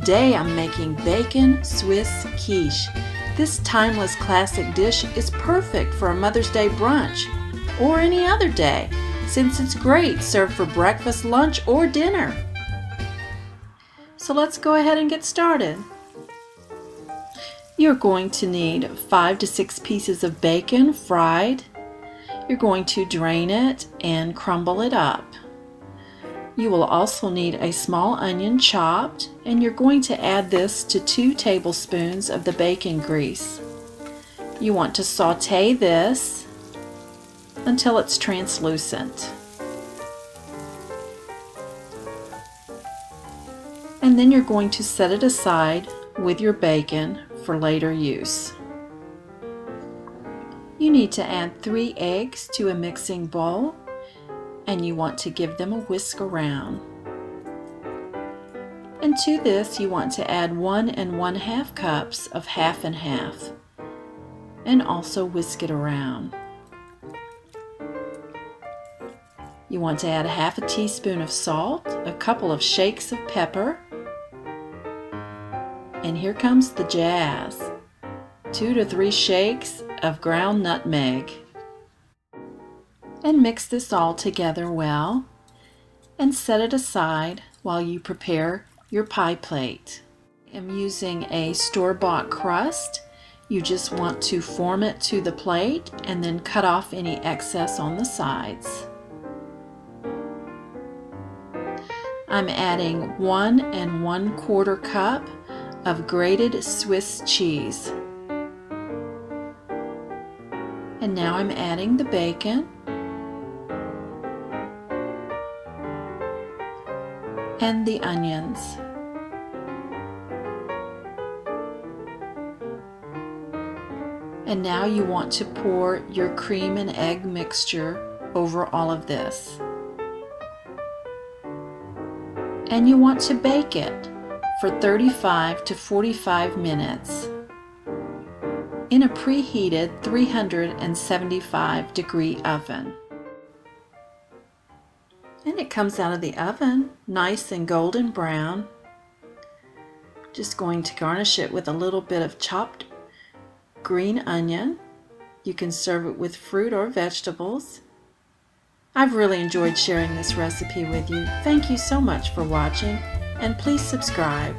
Today I'm making bacon Swiss quiche. This timeless classic dish is perfect for a Mother's Day brunch or any other day, since it's great served for breakfast, lunch, or dinner. So let's go ahead and get started. You're going to need 5 to 6 pieces of bacon fried. You're going to drain it and crumble it up. You will also need a small onion chopped, and you're going to add this to 2 tablespoons of the bacon grease. You want to saute this until it's translucent. And then you're going to set it aside with your bacon for later use. You need to add 3 eggs to a mixing bowl, and you want to give them a whisk around. And to this you want to add 1 1/2 cups of half and half, and also whisk it around. You want to add 1/2 teaspoon of salt, a couple of shakes of pepper, and here comes the jazz, 2 to 3 shakes of ground nutmeg. And mix this all together well and set it aside while you prepare your pie plate. I'm using a store-bought crust. You just want to form it to the plate and then cut off any excess on the sides. I'm adding 1 1/4 cup of grated Swiss cheese. And now I'm adding the bacon and the onions. And now you want to pour your cream and egg mixture over all of this. And you want to bake it for 35 to 45 minutes in a preheated 375-degree oven. And it comes out of the oven nice and golden brown. Just going to garnish it with a little bit of chopped green onion. You can serve it with fruit or vegetables. I've really enjoyed sharing this recipe with you. Thank you so much for watching, and please subscribe.